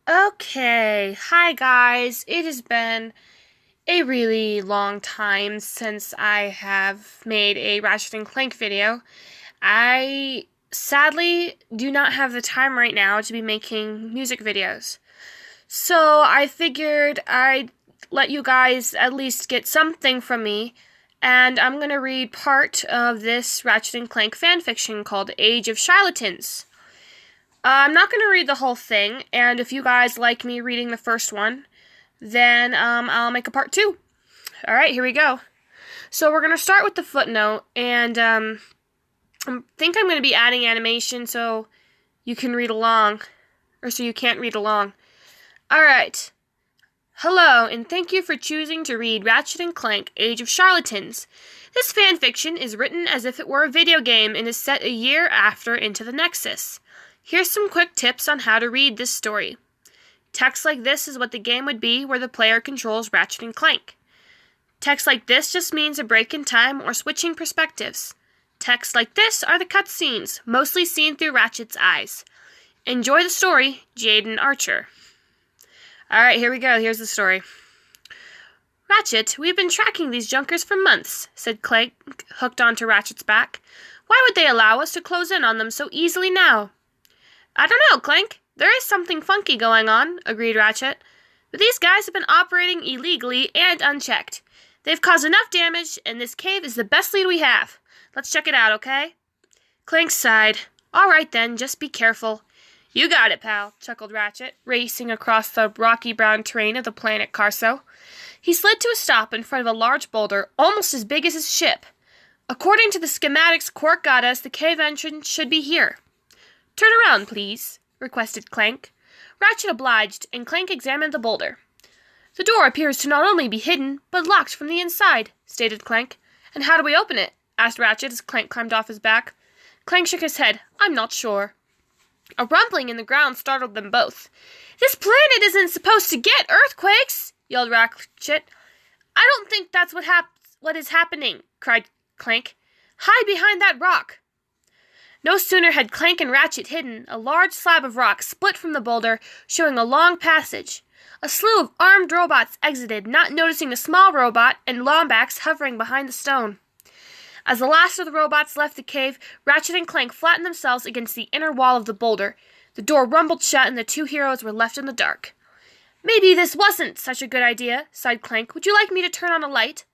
Okay, hi guys. It has been a really long time since I have made a Ratchet and Clank video. I sadly do not have the time right now to be making music videos. So I figured I'd let you guys at least get something from me, and I'm gonna read part of this Ratchet and Clank fanfiction called Age of Charlatans. I'm not going to read the whole thing, and if you guys like me reading the first one, then I'll make a part 2. Alright, here we go. So we're going to start with the footnote, and I think I'm going to be adding animation so you can read along, or so you can't read along. Alright. Hello, and thank you for choosing to read Ratchet and Clank Age of Charlatans. This fanfiction is written as if it were a video game and is set a year after Into the Nexus. Here's some quick tips on how to read this story. Text like this is what the game would be where the player controls Ratchet and Clank. Text like this just means a break in time or switching perspectives. Text like this are the cutscenes, mostly seen through Ratchet's eyes. Enjoy the story, Jaden Archer. Alright, here we go. Here's the story. Ratchet, we've been tracking these junkers for months, said Clank, hooked onto Ratchet's back. Why would they allow us to close in on them so easily now? I don't know, Clank. There is something funky going on, agreed Ratchet. But these guys have been operating illegally and unchecked. They've caused enough damage, and this cave is the best lead we have. Let's check it out, okay? Clank sighed. All right, then, just be careful. You got it, pal, chuckled Ratchet, racing across the rocky brown terrain of the planet Carso. He slid to a stop in front of a large boulder almost as big as his ship. According to the schematics Quark got us, the cave entrance should be here. Turn around, please, requested Clank. Ratchet obliged, and Clank examined the boulder. The door appears to not only be hidden, but locked from the inside, stated Clank. And how do we open it? Asked Ratchet as Clank climbed off his back. Clank shook his head. I'm not sure. A rumbling in the ground startled them both. This planet isn't supposed to get earthquakes, yelled Ratchet. I don't think that's what is happening, cried Clank. Hide behind that rock. No sooner had Clank and Ratchet hidden, a large slab of rock split from the boulder, showing a long passage. A slew of armed robots exited, not noticing a small robot and Lombax hovering behind the stone. As the last of the robots left the cave, Ratchet and Clank flattened themselves against the inner wall of the boulder. The door rumbled shut and the two heroes were left in the dark. Maybe this wasn't such a good idea, sighed Clank. Would you like me to turn on a light?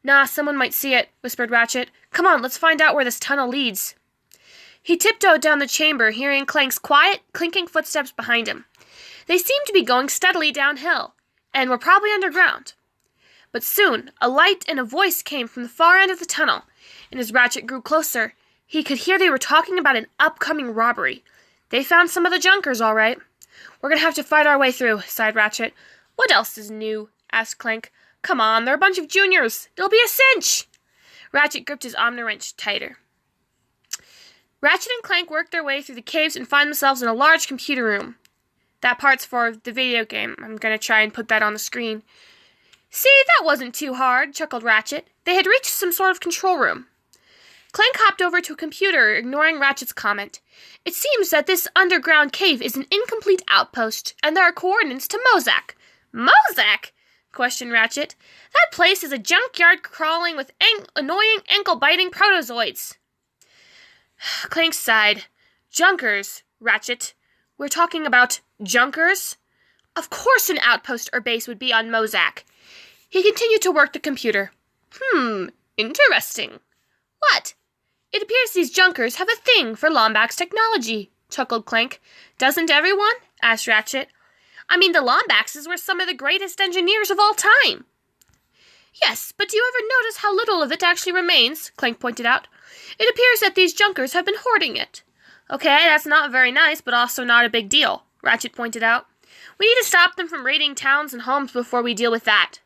Nah, someone might see it, whispered Ratchet. Come on, let's find out where this tunnel leads. He tiptoed down the chamber, hearing Clank's quiet, clinking footsteps behind him. They seemed to be going steadily downhill, and were probably underground. But soon, a light and a voice came from the far end of the tunnel, and as Ratchet grew closer, he could hear they were talking about an upcoming robbery. They found some of the junkers, all right. We're gonna have to fight our way through, sighed Ratchet. What else is new? Asked Clank. Come on, they're a bunch of juniors. It'll be a cinch. Ratchet gripped his Omniwrench tighter. Ratchet and Clank worked their way through the caves and found themselves in a large computer room. That part's for the video game. I'm going to try and put that on the screen. See, that wasn't too hard, chuckled Ratchet. They had reached some sort of control room. Clank hopped over to a computer, ignoring Ratchet's comment. It seems that this underground cave is an incomplete outpost, and there are coordinates to Mozak. Mozak? Questioned Ratchet. That place is a junkyard crawling with annoying ankle-biting protozoids. Clank sighed. Junkers, Ratchet. We're talking about junkers? Of course an outpost or base would be on Mozak. He continued to work the computer. Interesting. What? It appears these junkers have a thing for Lombax technology, chuckled Clank. Doesn't everyone? Asked Ratchet. I mean, the Lombaxes were some of the greatest engineers of all time. Yes, but do you ever notice how little of it actually remains? Clank pointed out. It appears that these junkers have been hoarding it. Okay, that's not very nice, but also not a big deal, Ratchet pointed out. We need to stop them from raiding towns and homes before we deal with that.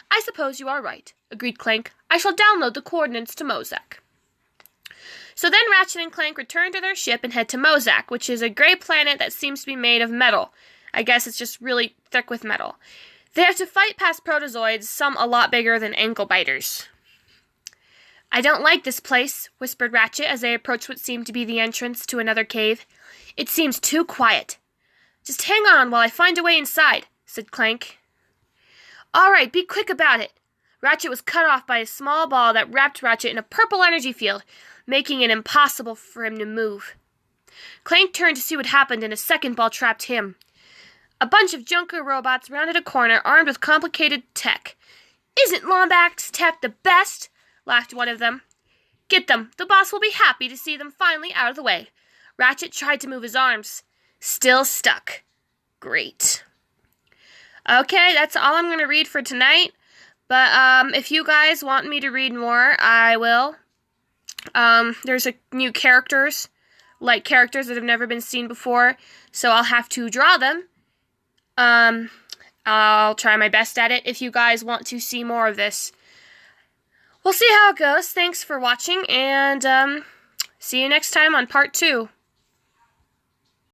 I suppose you are right, agreed Clank. I shall download the coordinates to Mozak. So then Ratchet and Clank returned to their ship and head to Mozak, which is a gray planet that seems to be made of metal. I guess it's just really thick with metal. They have to fight past protozoids, some a lot bigger than ankle biters. I don't like this place, whispered Ratchet as they approached what seemed to be the entrance to another cave. It seems too quiet. Just hang on while I find a way inside, said Clank. All right, be quick about it. Ratchet was cut off by a small ball that wrapped Ratchet in a purple energy field, making it impossible for him to move. Clank turned to see what happened, and a second ball trapped him. A bunch of Junker robots rounded a corner, armed with complicated tech. Isn't Lombax's tech the best? Laughed one of them. Get them. The boss will be happy to see them finally out of the way. Ratchet tried to move his arms. Still stuck. Great. Okay, that's all I'm going to read for tonight. But if you guys want me to read more, I will. There's new characters, like characters that have never been seen before, so I'll have to draw them. I'll try my best at it if you guys want to see more of this. We'll see how it goes. Thanks for watching, and see you next time on part 2.